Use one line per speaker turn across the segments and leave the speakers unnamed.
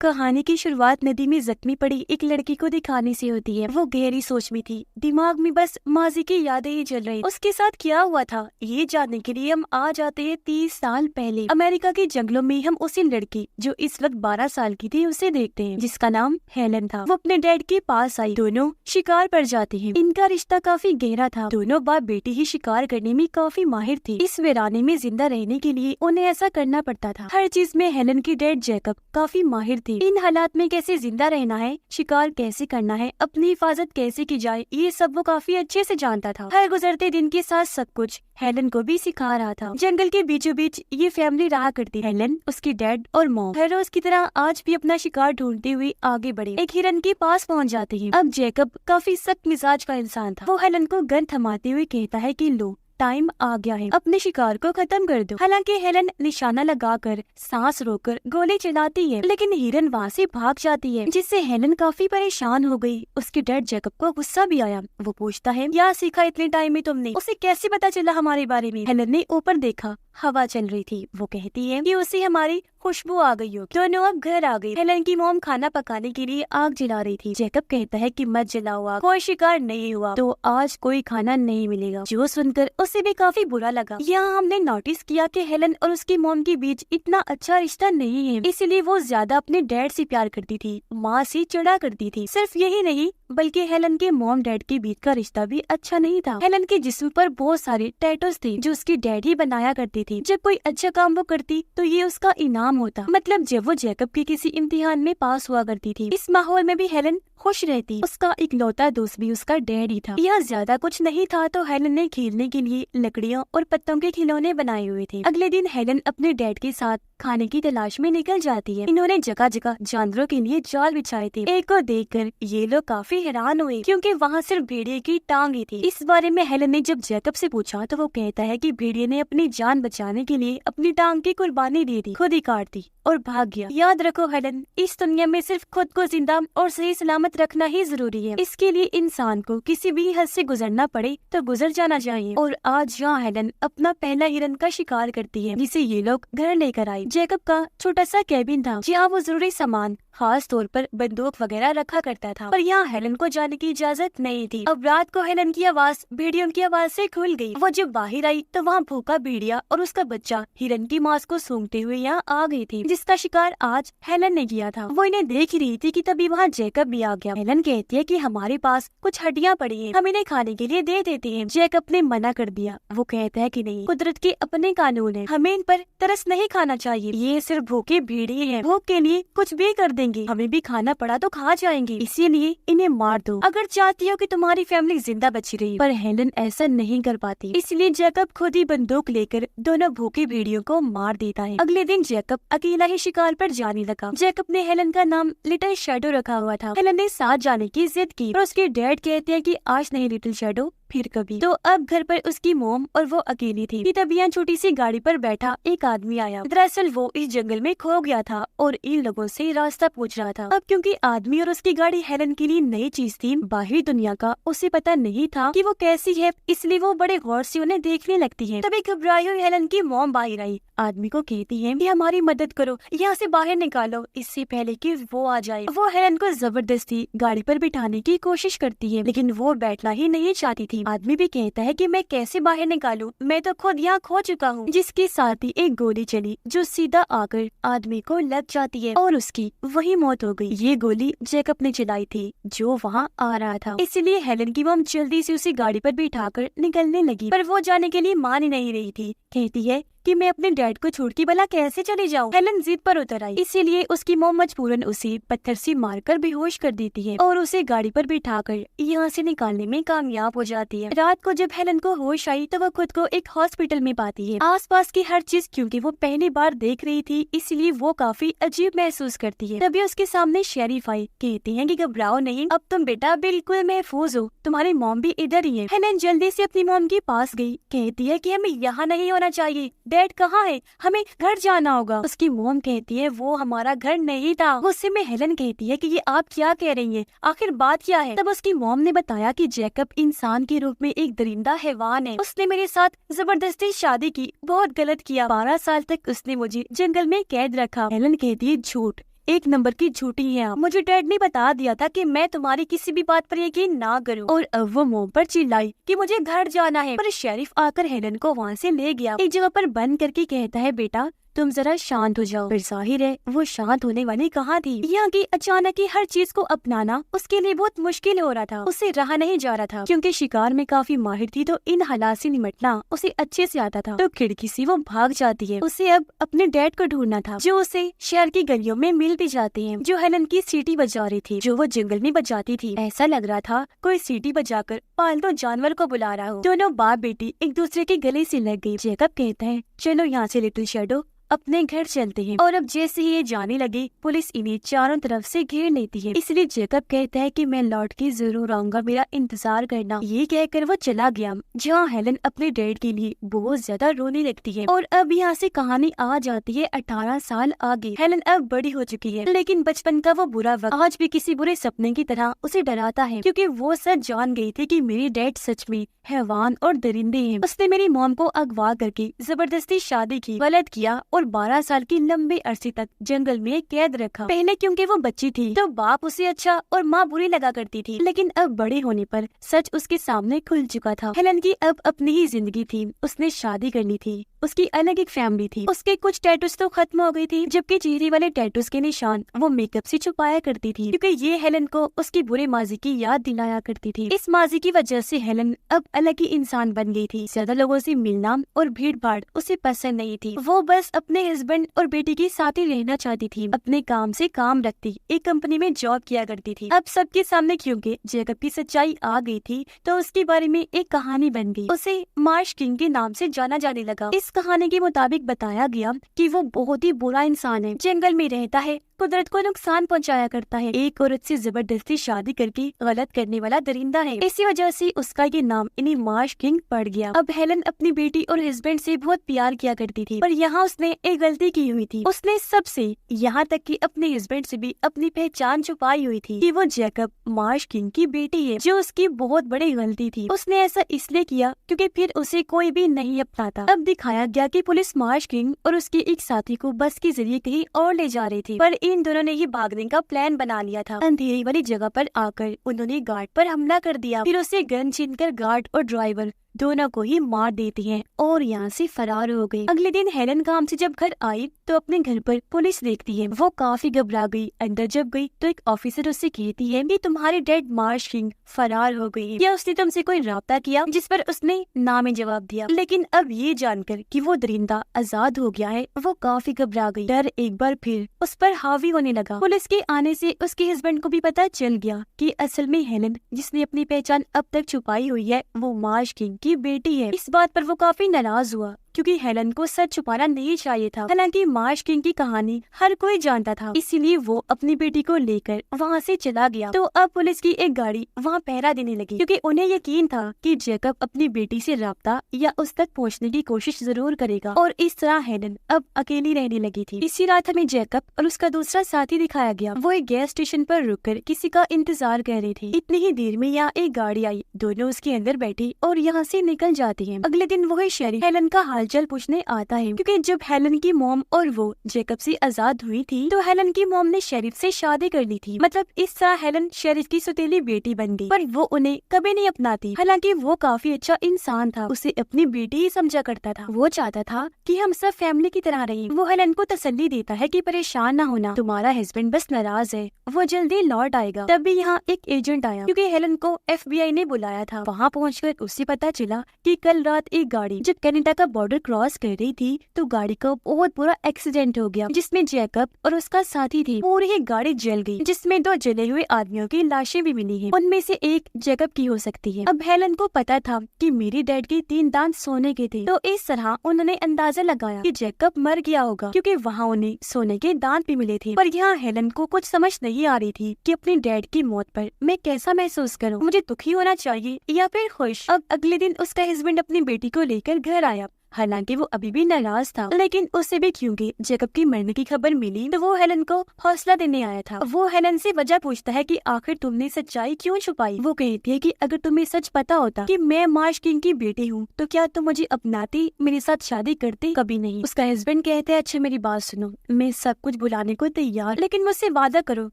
कहानी की शुरुआत नदी में जख्मी पड़ी एक लड़की को दिखाने से होती है। वो गहरी सोच में थी, दिमाग में बस माजी की यादें ही चल रही। उसके साथ क्या हुआ था ये जानने के लिए हम आ जाते हैं 30 साल पहले। अमेरिका के जंगलों में हम उसी लड़की जो इस वक्त 12 साल की थी उसे देखते हैं, जिसका नाम हेलन था। वो अपने डैड के पास आई, दोनों शिकार पर जाते हैं। इनका रिश्ता काफी गहरा था, दोनों बाप बेटी ही शिकार करने में काफी माहिर थे। इस वीराने में जिंदा रहने के लिए उन्हें ऐसा करना पड़ता था। हर चीज में हेलन के डैड जैकब काफी माहिर थे। इन हालात में कैसे जिंदा रहना है, शिकार कैसे करना है, अपनी हिफाजत कैसे की जाए, ये सब वो काफी अच्छे से जानता था। हर गुजरते दिन के साथ सब कुछ हेलन को भी सिखा रहा था। जंगल के बीचों बीच ये फैमिली रहा करती। हेलन, उसकी डैड और मॉम हर रोज की तरह आज भी अपना शिकार ढूंढते हुए आगे बढ़े। एक हिरन के पास पहुंच जाते हैं। अब जैकब काफी सख्त मिजाज का इंसान था। वो हेलन को गन थमाते हुए कहता है कि लो, टाइम आ गया है, अपने शिकार को खत्म कर दो। हालांकि हेलन निशाना लगाकर सांस रोककर गोली चलाती है, लेकिन हिरन वहाँ से भाग जाती है, जिससे हेलन काफी परेशान हो गई। उसके डैड जैकब को गुस्सा भी आया। वो पूछता है, क्या सीखा इतने टाइम में तुमने? उसे कैसे पता चला हमारे बारे में? हेलन ने ऊपर देखा, हवा चल रही थी। वो कहती है कि उसे हमारी खुशबू आ गई हो। दोनों अब घर आ गए। हेलन की मॉम खाना पकाने के लिए आग जला रही थी। जैकब कहता है कि मत जलाओ आग, कोई शिकार नहीं हुआ तो आज कोई खाना नहीं मिलेगा। जो सुनकर उसे भी काफी बुरा लगा। यहाँ हमने नोटिस किया कि हेलन और उसकी मॉम के बीच इतना अच्छा रिश्ता नहीं है, इसलिए वो ज्यादा अपने डैड से प्यार करती थी, माँ से चिढ़ा करती थी। सिर्फ यही नहीं बल्कि हेलन के मॉम डैड के बीच का रिश्ता भी अच्छा नहीं था। हेलन के जिस्म पर बहुत सारे टैटूज थे जो उसकी डैड ही बनाया करती थी। जब कोई अच्छा काम वो करती तो ये उसका इनाम होता। मतलब जब वो जैकब के किसी इम्तिहान में पास हुआ करती थी। इस माहौल में भी हेलन खुश रहती। उसका इकलौता दोस्त भी उसका डैड ही था। यहाँ ज्यादा कुछ नहीं था तो हेलन ने खेलने के लिए लकड़ियों और पत्तों के खिलौने बनाए हुए थे। अगले दिन हेलन अपने डैड के साथ खाने की तलाश में निकल जाती है। इन्होंने जगह जगह जानवरों के लिए जाल बिछाए थे। एक को देखकर ये लोग काफी हैरान हुए क्योंकि वहाँ सिर्फ भेड़िए की टांग ही थी। इस बारे में हेलन ने जब जैकब से पूछा तो वो कहता है कि भेड़िए ने अपनी जान बचाने के लिए अपनी टांग की कुर्बानी दे दी, खुद ही काट दी और भाग गया। याद रखो हेलन, इस दुनिया में सिर्फ खुद को जिंदा और सही सलामत रखना ही जरूरी है। इसके लिए इंसान को किसी भी हद से गुजरना पड़े तो गुजर जाना चाहिए। और आज यहाँ हेलन अपना पहला हिरन का शिकार करती है, जिसे ये लोग घर लेकर आए। जैकब का छोटा सा कैबिन था जहाँ वो जरूरी सामान, खास तौर पर बंदूक वगैरह रखा करता था, पर यहाँ हेलन को जाने की इजाजत नहीं थी। अब रात को हेलन की आवाज भेड़ियों की आवाज से खुल गई। वो जब बाहर आई तो वहाँ भूखा भेड़िया और उसका बच्चा हिरन की मांस को सूंघते हुए यहाँ आ गई थी, जिसका शिकार आज हेलन ने किया था। वो इन्हें देख रही थी कि तभी वहाँ जैकब भी आ गया। हेलन कहती है कि हमारे पास कुछ हड्डियाँ पड़ी हैं, हम इन्हें खाने के लिए दे देते हैं। जैकब ने मना कर दिया। वो कहता है कि नहीं, कुदरत के अपने कानून है, हमें इन पर तरस नहीं खाना चाहिए। ये सिर्फ भूखे भेड़िए हैं, भूख के लिए कुछ भी कर देंगे, हमें भी खाना पड़ा तो खा जाएंगे, इसीलिए इन्हें मार दो अगर चाहती हो कि तुम्हारी फैमिली जिंदा बची रही। पर हेलन ऐसा नहीं कर पाती, इसलिए जैकब खुद ही बंदूक लेकर दोनों भूखे भेड़ियों को मार देता है। अगले दिन जैकब अकेला ही शिकार पर जाने लगा। जैकब ने हेलन का नाम लिटिल शैडो रखा हुआ था। हेलन ने साथ जाने की जिद की, पर उसके डैड कहते हैं कि आज नहीं लिटिल शैडो, फिर कभी। तो अब घर पर उसकी मोम और वो अकेली थी कि तभी यहाँ छोटी सी गाड़ी पर बैठा एक आदमी आया। दरअसल वो इस जंगल में खो गया था और इन लोगों से रास्ता पूछ रहा था। अब क्योंकि आदमी और उसकी गाड़ी हेलन के लिए नई चीज थी, बाहरी दुनिया का उसे पता नहीं था कि वो कैसी है, इसलिए वो बड़े गौर से उन्हें देखने लगती है। तभी घबराई हुई हेलन की मोम बाहर आई। आदमी को कहती है कि हमारी मदद करो, यहाँ से बाहर निकालो इससे पहले कि वो आ जाए। वो हेलन को जबरदस्ती गाड़ी पर बिठाने की कोशिश करती है, लेकिन वो बैठना ही नहीं चाहती थी। आदमी भी कहता है कि मैं कैसे बाहर निकालूं, मैं तो खुद यहाँ खो चुका हूँ। जिसके साथ ही एक गोली चली जो सीधा आकर आदमी को लग जाती है और उसकी वही मौत हो गई। ये गोली जैकब ने चलाई थी जो वहाँ आ रहा था, इसलिए हेलन की मॉम जल्दी से उसे गाड़ी पर बिठाकर निकलने लगी, पर वो जाने के लिए मान ही नहीं रही थी। कहती है कि मैं अपने डैड को छोड़ के भला कैसे चली जाऊं। हेलन जिद पर उतर आई, इसीलिए उसकी मॉम मजबूरन उसे पत्थर से मारकर बेहोश कर देती है और उसे गाड़ी पर बिठाकर यहाँ से निकालने में कामयाब हो जाती है। रात को जब हेलन को होश आई तो वो खुद को एक हॉस्पिटल में पाती है। आसपास की हर चीज क्योंकि वो पहली बार देख रही थी, इसलिए वो काफी अजीब महसूस करती है। तभी उसके सामने शेरिफ आई। कहते हैं कि घबराओ नहीं, अब तुम बेटा बिल्कुल महफूज हो, तुम्हारी मॉम भी इधर ही है। हेलन जल्दी से अपनी मॉम के पास गई। कहती है कि हमें यहाँ नहीं होना चाहिए, डैड कहाँ है, हमें घर जाना होगा। उसकी मोम कहती है वो हमारा घर नहीं था। गुस्से में हेलन कहती है कि ये आप क्या कह रही हैं, आखिर बात क्या है। तब उसकी मोम ने बताया कि जैकब इंसान के रूप में एक दरिंदा हैवान है, उसने मेरे साथ जबरदस्ती शादी की, बहुत गलत किया, 12 साल तक उसने मुझे जंगल में कैद रखा। हेलन कहती है झूठ, एक नंबर की झूठी है। मुझे डैड ने बता दिया था कि मैं तुम्हारी किसी भी बात पर यकीन ना करूं। और अब वो मॉम पर चिल्लाई कि मुझे घर जाना है। पर शेरिफ आकर हेलन को वहाँ से ले गया। एक जगह पर बंद करके कहता है, बेटा तुम जरा शांत हो जाओ। फिर जाहिर है वो शांत होने वाली कहाँ थी। यहाँ की अचानक ही हर चीज को अपनाना उसके लिए बहुत मुश्किल हो रहा था। उसे रहा नहीं जा रहा था क्योंकि शिकार में काफी माहिर थी, तो इन हालात से निपटना उसे अच्छे से आता था। तो खिड़की से वो भाग जाती है। उसे अब अपने डैड को ढूंढना था, जो उसे शहर की गलियों में मिल भी जाते हैं, जो हेलन की सीटी बजा रही थी, जो वो जंगल में बजाती थी। ऐसा लग रहा था कोई सीटी बजाकर पालतू जानवर को बुला रहा हो। दोनों बाप बेटी एक दूसरे के गले से लग गई। जेकब कहता है, चलो यहाँ से लिटिल शैडो, अपने घर चलते हैं। और अब जैसे ही ये जाने लगे, पुलिस इन्हें चारों तरफ से घेर लेती है। इसलिए जेकब कहता है कि मैं लौट के जरूर आऊंगा, मेरा इंतजार करना। ये कहकर वो चला गया, जहाँ हेलन अपने डैड के लिए बहुत ज्यादा रोने लगती है। और अब यहाँ से कहानी आ जाती है 18 साल आगे। हेलन अब बड़ी हो चुकी है, लेकिन बचपन का वो बुरा वक्त आज भी किसी बुरे सपने की तरह उसे डराता है, क्योंकि वो सच जान गई थी कि मेरी डैड सच में हैवान और दरिंदे हैं। उसने मेरी मॉम को अगवा करके जबरदस्ती शादी की, गलत किया और 12 साल की लंबे अरसे तक जंगल में कैद रखा। पहले क्योंकि वो बच्ची थी तो बाप उसे अच्छा और माँ बुरी लगा करती थी, लेकिन अब बड़े होने पर सच उसके सामने खुल चुका था। हेलन की अब अपनी ही जिंदगी थी, उसने शादी करनी थी, उसकी अलग एक फैमिली थी। उसके कुछ टैटूज तो खत्म हो गई थी, जबकि चेहरे वाले टैटूज के निशान वो मेकअप से छुपाया करती थी, क्योंकि ये हेलन को उसकी बुरे माजी की याद दिलाया करती थी। इस माजी की वजह से हेलन अब अलग ही इंसान बन गई थी। ज्यादा लोगों से मिलना और भीड़ भाड़ उसे पसंद नहीं थी। वो बस अपने हस्बैंड और बेटी के साथ ही रहना चाहती थी। अपने काम से काम रखती, एक कंपनी में जॉब किया करती थी। अब सबके सामने क्योंकि जेकब की सच्चाई आ गई थी, तो उसके बारे में एक कहानी बन गई। उसे मार्श किंग के नाम से जाना जाने लगा। इस कहानी के मुताबिक बताया गया कि वो बहुत ही बुरा इंसान है, जंगल में रहता है, कुदरत को नुकसान पहुंचाया करता है, एक औरत से जबरदस्ती शादी करके गलत करने वाला दरिंदा है। इसी वजह से उसका ये नाम इन्हीं मार्श किंग पड़ गया। अब हेलन अपनी बेटी और हस्बैंड से बहुत प्यार किया करती थी, पर यहाँ उसने एक गलती की हुई थी। उसने सबसे, यहाँ तक कि अपने हस्बैंड से भी अपनी पहचान छुपाई हुई थी कि वो जेकब मार्श किंग की बेटी है, जो उसकी बहुत बड़ी गलती थी। उसने ऐसा इसलिए किया क्योंकि फिर उसे कोई भी नहीं अपनाता। अब दिखाया गया कि पुलिस मार्श किंग और उसके एक साथी को बस के जरिए कहीं और ले जा रही थी, पर इन दोनों ने ही भागने का प्लान बना लिया था। अंधेरी वाली जगह पर आकर उन्होंने गार्ड पर हमला कर दिया, फिर उसे गन छीनकर गार्ड और ड्राइवर दोनों को ही मार देती हैं और यहाँ से फरार हो गई। अगले दिन हेलन काम से जब घर आई तो अपने घर पर पुलिस देखती है। वो काफी घबरा गई। अंदर जब गई तो एक ऑफिसर उससे कहती है कि तुम्हारी डैड मार्श किंग फरार हो गई है। क्या उसने तुमसे कोई राब्ता किया? जिस पर उसने ना में जवाब दिया। लेकिन अब ये जानकर कि वो दरिंदा आजाद हो गया है, वो काफी घबरा गई। डर एक बार फिर उस पर हावी होने लगा। पुलिस के आने से उसके हस्बैंड को भी पता चल गया कि असल में हेलन, जिसने अपनी पहचान अब तक छुपाई हुई है, वो मार्श किंग की बेटी है। इस बात पर वो काफी नाराज हुआ क्योंकि हेलन को सच छुपाना नहीं चाहिए था। हालांकि मार्श किंग की कहानी हर कोई जानता था, इसीलिए वो अपनी बेटी को लेकर वहाँ से चला गया। तो अब पुलिस की एक गाड़ी वहाँ पहरा देने लगी, क्योंकि उन्हें यकीन था कि जेकब अपनी बेटी से राब्ता या उस तक पहुँचने की कोशिश जरूर करेगा। और इस तरह हेलन अब अकेली रहने लगी थी। इसी रात हमें जेकब और उसका दूसरा साथी दिखाया गया। वो एक गैस स्टेशन पर रुककर किसी का इंतजार कर रही थी। इतनी ही देर में यहाँ एक गाड़ी आई, दोनों उसके अंदर बैठी और यहाँ से निकल जाती है। अगले दिन वही शेरिफ हेलन का हालचाल पूछने आता है, क्योंकि जब हेलन की मॉम और वो जेकब से आजाद हुई थी तो हेलन की मॉम ने शेरिफ से शादी कर ली थी। मतलब इस तरह हेलन शेरिफ की सौतेली बेटी बन गई, पर वो उन्हें कभी नहीं अपनाती। हालांकि वो काफी अच्छा इंसान था, उसे अपनी बेटी ही समझा करता था। वो चाहता था कि हम सब फैमिली की तरह रहें। वो हेलन को तसल्ली देता है कि परेशान ना होना, तुम्हारा हस्बैंड बस नाराज है, वो जल्दी लौट आएगा। तभी यहाँ एक एजेंट आया, क्योंकि हेलन को FBI ने बुलाया था। वहाँ पहुँचकर उसे पता चला कि कल रात एक गाड़ी जब कनाडा का बॉर्डर क्रॉस कर रही थी तो गाड़ी का बहुत बुरा एक्सीडेंट हो गया, जिसमें जेकब और उसका साथी थे। पूरी ही गाड़ी जल गई, जिसमें 2 जले हुए आदमियों की लाशें भी मिली हैं। उनमें से एक जेकब की हो सकती है। अब हेलन को पता था कि मेरी डैड के 3 दांत सोने के थे, तो इस तरह उन्होंने अंदाजा लगाया कि जेकब मर गया होगा, क्योंकि वहाँ उन्हें सोने के दांत भी मिले थे। पर यहाँ हेलन को कुछ समझ नहीं आ रही थी कि अपनी डैड की मौत पर मैं कैसा महसूस करूँ, मुझे दुखी होना चाहिए या फिर खुश। अब अगले दिन उसका हस्बैंड अपनी बेटी को लेकर घर आया। हालांकि वो अभी भी नाराज था, लेकिन उससे भी क्योंकि जैकब की मरने की खबर मिली तो वो हेलन को हौसला देने आया था। वो हेलन से वजह पूछता है कि आखिर तुमने सच्चाई क्यों छुपाई। वो कहती है कि अगर तुम्हें सच पता होता कि मैं मार्श किंग की बेटी हूँ तो क्या तुम मुझे अपनाती, मेरे साथ शादी करते? कभी नहीं। उसका हस्बैंड कहते हैं अच्छा मेरी बात सुनो, मैं सब कुछ भुलाने को तैयार, लेकिन मुझसे वादा करो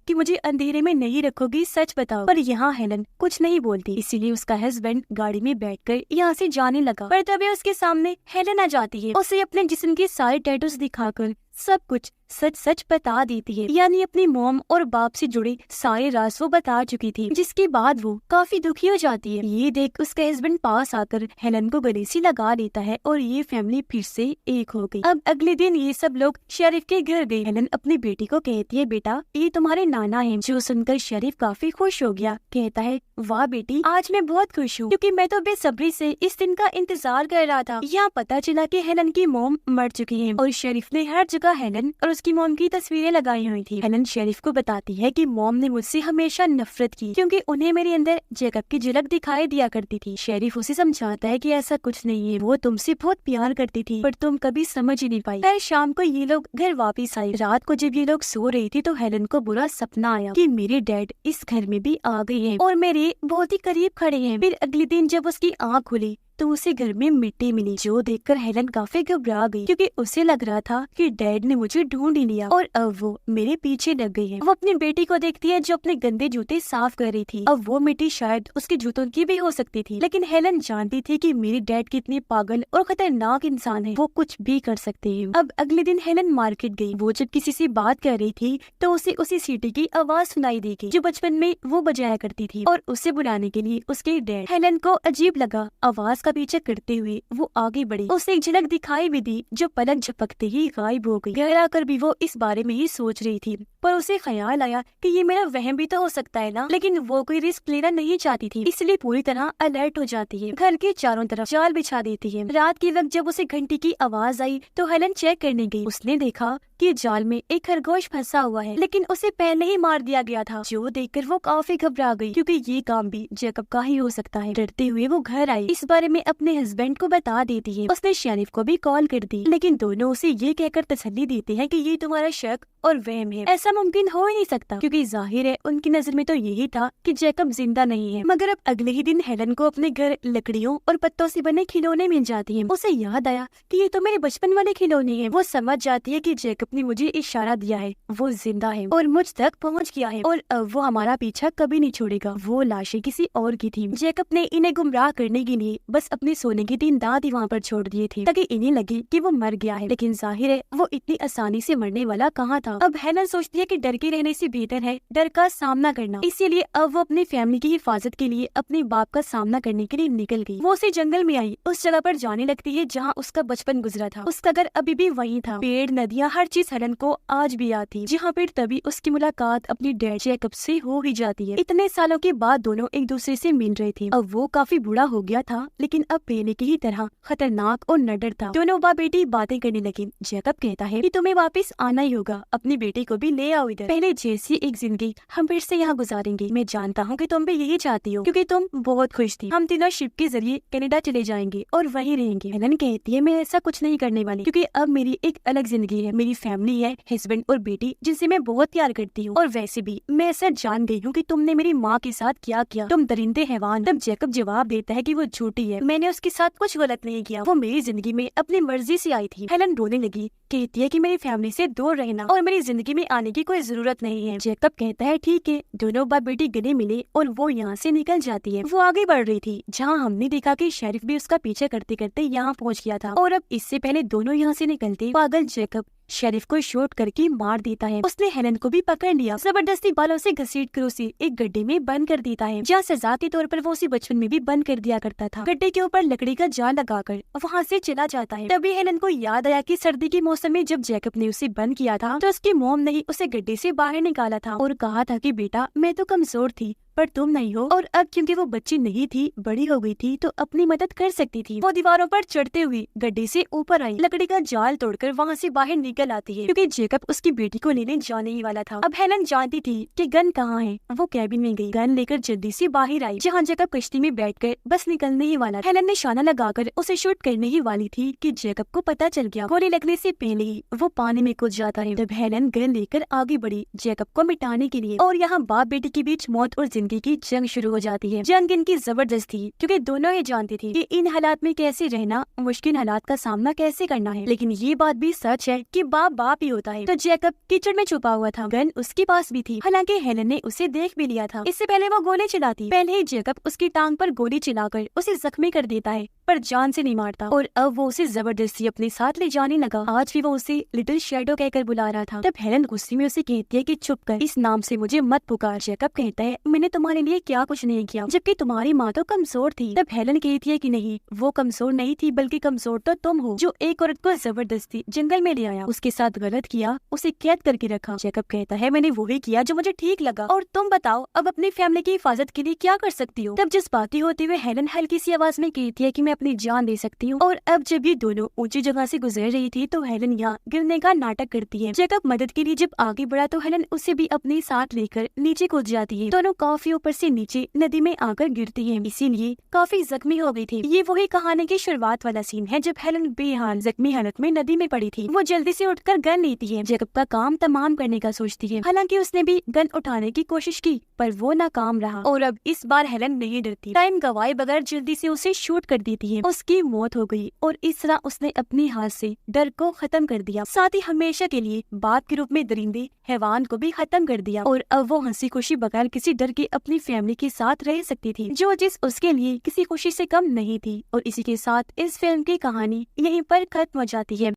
कि मुझे अंधेरे में नहीं रखोगी, सच बताओ। पर यहाँ हेलन कुछ नहीं बोलती, इसीलिए उसका हस्बैंड गाड़ी में बैठकर यहाँ से जाने लगा। पर तभी उसके सामने हेलन आ जाती है, उसे अपने जिस्म के सारे टैटूज दिखाकर सब कुछ सच सच बता देती है, यानी अपनी मॉम और बाप से जुड़े सारे राज वो बता चुकी थी, जिसके बाद वो काफी दुखी हो जाती है। ये देख उसका हस्बैंड पास आकर हेलन को गले से लगा लेता है और ये फैमिली फिर से एक हो गई। अब अगले दिन ये सब लोग शेरिफ के घर गए। हेलन अपनी बेटी को कहती है बेटा ये तुम्हारे नाना है। जो सुनकर शेरिफ काफी खुश हो गया, कहता है वाह बेटी आज मैं बहुत खुश हूँ, क्योंकि मैं तो बेसब्री से इस दिन का इंतजार कर रहा था। यहाँ पता चला कि हेलन की मॉम मर चुकी है और शेरिफ ने हर जगह हेलन और उसकी मॉम की तस्वीरें लगाई हुई थी। हेलन शेरिफ को बताती है कि मॉम ने मुझसे हमेशा नफरत की, क्योंकि उन्हें मेरे अंदर जैकब की झलक दिखाई दिया करती थी। शेरिफ उसे समझाता है कि ऐसा कुछ नहीं है, वो तुमसे बहुत प्यार करती थी पर तुम कभी समझ ही नहीं पाई। फिर शाम को ये लोग घर वापिस आए। रात को जब ये लोग सो रही थी तो हेलन को बुरा सपना आया कि मेरे डैड इस घर में भी आ गए हैं और मेरे बहुत ही करीब खड़े हैं। फिर अगले दिन जब उसकी आँख खुली तो उसे घर में मिट्टी मिली, जो देखकर हेलन काफी घबरा गई, क्योंकि उसे लग रहा था कि डैड ने मुझे ढूंढ ही लिया और अब वो मेरे पीछे लग गई है। वो अपनी बेटी को देखती है जो अपने गंदे जूते साफ कर रही थी। अब वो मिट्टी शायद उसके जूतों की भी हो सकती थी, लेकिन हेलन जानती थी कि मेरे डैड कितने पागल और खतरनाक इंसान है, वो कुछ भी कर सकते हैं। अब अगले दिन हेलन मार्केट गई। वो जब किसी से बात कर रही थी तो उसे उसी सीटी की आवाज सुनाई दी जो बचपन में वो बजाया करती थी और उसे बुलाने के लिए उसके डैड। हेलन को अजीब लगा, आवाज का पीछा करते हुए वो आगे बढ़ी। उसे एक झलक दिखाई भी दी जो पलक झपकते ही गायब हो गई। घर आकर भी वो इस बारे में ही सोच रही थी, पर उसे ख्याल आया कि ये मेरा वहम भी तो हो सकता है ना, लेकिन वो कोई रिस्क लेना नहीं चाहती थी, इसलिए पूरी तरह अलर्ट हो जाती है। घर के चारों तरफ जाल बिछा देती है। रात के वक्त जब उसे घंटी की आवाज आई तो हेलन चेक करने गई। उसने देखा कि जाल में एक खरगोश फंसा हुआ है, लेकिन उसे पहले ही मार दिया गया था, जो देखकर वो काफी घबरा गई, क्योंकि ये काम भी जैकब का ही हो सकता है। डरते हुए वो घर आई, इस बारे में अपने हस्बैंड को बता देती है। उसने शेरिफ को भी कॉल कर दी, लेकिन दोनों उसे ये कहकर तसल्ली देते हैं कि ये तुम्हारा शक और वहम है, ऐसा मुमकिन हो ही नहीं सकता, क्योंकि जाहिर है उनकी नजर में तो यही था कि जैकब जिंदा नहीं है। मगर अब अगले ही दिन हेलन को अपने घर लकड़ियों और पत्तों से बने खिलौने मिल जाते हैं। उसे याद आया कि ये तो मेरे बचपन वाले खिलौने हैं। वो समझ जाती है कि जैकब ने मुझे इशारा दिया है, वो जिंदा है और मुझ तक पहुंच गया है और अब वो हमारा पीछा कभी नहीं छोड़ेगा। वो लाशें किसी और की थी। जैकब ने इन्हें गुमराह करने के लिए बस अपने सोने के 3 दांत ही वहाँ पर छोड़ दिए थे, ताकि इन्हें लगे कि वो मर गया है, लेकिन जाहिर है वो इतनी आसानी से मरने वाला कहाँ था। अब हेलन सोचती है कि डर के रहने से बेहतर है डर का सामना करना, इसीलिए अब वो अपनी फैमिली की हिफाजत के लिए अपने बाप का सामना करने के लिए निकल गई। वो उसी जंगल में आई, उस जगह पर जाने लगती है जहाँ उसका बचपन गुजरा था। उसका घर अभी भी वहीं था, पेड़ नदियाँ हर चीज हेलन को आज भी याद थी, जहाँ पर तभी उसकी मुलाकात अपनी डैड जैकब से हो ही जाती है। इतने सालों के बाद दोनों एक दूसरे से मिल रहे थे। अब वो काफी बूढ़ा हो गया था, लेकिन अब पहले की ही तरह खतरनाक और नडर था। दोनों बाप बेटी बातें करने लगे। जैकब कहता है कि तुम्हें वापस आना ही होगा, अपनी बेटी को भी ले आओ इधर, पहले जैसी एक जिंदगी हम फिर से यहाँ गुजारेंगे। मैं जानता हूँ कि तुम भी यही चाहती हो, क्योंकि तुम बहुत खुश थी। हम तीनों शिप के जरिए कनाडा चले जाएंगे और वहीं रहेंगे। हेलन कहती है मैं ऐसा कुछ नहीं करने वाली, क्योंकि अब मेरी एक अलग जिंदगी है, मेरी फैमिली है, हस्बैंड और बेटी जिनसे मैं बहुत प्यार करती हूँ, और वैसे भी मैं ऐसा जान गई हूँ कि तुमने मेरी माँ के साथ क्या किया, तुम दरिंदे हैवान। तब जैकब जवाब देता है कि वो झूठी है, मैंने उसके साथ कुछ गलत नहीं किया, वो मेरी जिंदगी में अपनी मर्जी से आई थी। हेलन रोने लगी, कहती है कि मेरी फैमिली से दूर रहना और मेरी जिंदगी में आने की कोई जरूरत नहीं है। जैकब कहता है ठीक है। दोनों बाप बेटी गले मिले और वो यहाँ से निकल जाती है। वो आगे बढ़ रही थी, जहाँ हमने देखा कि शेरिफ भी उसका पीछे करते करते यहाँ पहुँच गया था, और अब इससे पहले दोनों यहाँ से निकलते पागल जैकब शेरिफ को शूट करके मार देता है। उसने हेलन को भी पकड़ लिया, जबरदस्ती बालों से घसीट कर उसे एक गड्ढे में बंद कर देता है, जहाँ सजा के तौर पर वो उसे बचपन में भी बंद कर दिया करता था। गड्ढे के ऊपर लकड़ी का जाल लगाकर वहाँ से चला जाता है। तभी हेलन को याद आया कि सर्दी के मौसम में जब जैकब ने उसे बंद किया था तो उसकी मॉम ने उसे गड्ढे से बाहर निकाला था और कहा था कि बेटा मैं तो कमजोर थी, पर तुम नहीं हो। और अब क्योंकि वो बच्ची नहीं थी, बड़ी हो गई थी, तो अपनी मदद कर सकती थी। वो दीवारों पर चढ़ते हुए गड्ढे से ऊपर आई, लकड़ी का जाल तोड़कर वहाँ से बाहर निकल आती है, क्योंकि जेकब उसकी बेटी को लेने जाने ही वाला था। अब हेलन जानती थी कि गन कहाँ है। वो कैबिन में गई, गन लेकर जल्दी से बाहर आई, जहाँ जेकब कश्ती में बैठकर बस निकलने ही वाला। हेलन ने निशाना लगाकर उसे शूट करने ही वाली थी कि जेकब को पता चल गया। गोली लगने से पहले ही वो पानी में कूद जाता है। तब हेलन गन लेकर आगे बढ़ी जेकब को मिटाने के लिए, और यहाँ बाप बेटी के बीच मौत और जिंदगी की जंग शुरू हो जाती है। जंग इनकी जबरदस्त थी, क्योंकि दोनों ही जानती थी कि इन हालात में कैसे रहना, मुश्किल हालात का सामना कैसे करना है। लेकिन ये बात भी सच है कि बाप बाप ही होता है। तो जेकब कीचड़ में छुपा हुआ था, गन उसके पास भी थी। हालांकि हेलन ने उसे देख भी लिया था। इससे पहले वो गोली चलाती, पहले ही जेकब उसकी टांग पर गोली चलाकर उसे जख्मी कर देता है, पर जान से नहीं मारता। और अब वो उसे जबरदस्ती अपने साथ ले जाने लगा। आज भी वो उसे लिटिल शैडो कहकर बुला रहा था। तब हेलन गुस्से में उसे कहती है कि चुप कर, इस नाम से मुझे मत पुकार। जेकब कहता है मैंने तुम्हारे लिए क्या कुछ नहीं किया, जबकि तुम्हारी माँ तो कमजोर थी। तब हेलन कहती है कि नहीं, वो कमजोर नहीं थी, बल्कि कमजोर तो तुम हो, जो एक औरत को जबरदस्ती जंगल में ले आया, उसके साथ गलत किया, उसे कैद करके रखा। जेकब कहता है मैंने वही किया जो मुझे ठीक लगा, और तुम बताओ अब अपनी फैमिली की हिफाजत के लिए क्या कर सकती हो। तब जज्बाती होते हुए हेलन हल्की सी आवाज में कहती है कि मैं अपनी जान दे सकती हूँ। और अब जब ये दोनों ऊंची जगह से गुजर रही थी, तो हेलन यहाँ गिरने का नाटक करती है। जेकब मदद के लिए जब आगे बढ़ा, तो हेलन उसे भी अपने साथ लेकर नीचे कूद जाती है। दोनों काफी ऊपर से नीचे नदी में आकर गिरती है, इसीलिए काफी जख्मी हो गई थी। ये वही कहानी की शुरुआत वाला सीन है, जब हेलन बेहाल जख्मी हालत में नदी में पड़ी थी। वो जल्दी से उठकर गन लेती है, जेकब का काम तमाम करने का सोचती है। हालांकि उसने भी गन उठाने की कोशिश की, पर वो नाकाम रहा। और अब इस बार हेलन नहीं डरती, टाइम गवाए बगैर जल्दी से उसे शूट कर देती है। उसकी मौत हो गई, और इस तरह उसने अपने हाथ से डर को खत्म कर दिया, साथ ही हमेशा के लिए बाप के रूप में दरिंदे हैवान को भी खत्म कर दिया। और अब वो हंसी खुशी बगैर किसी डर के अपनी फैमिली के साथ रह सकती थी, जो जिस उसके लिए किसी खुशी से कम नहीं थी। और इसी के साथ इस फिल्म की कहानी यहीं पर खत्म हो जाती है।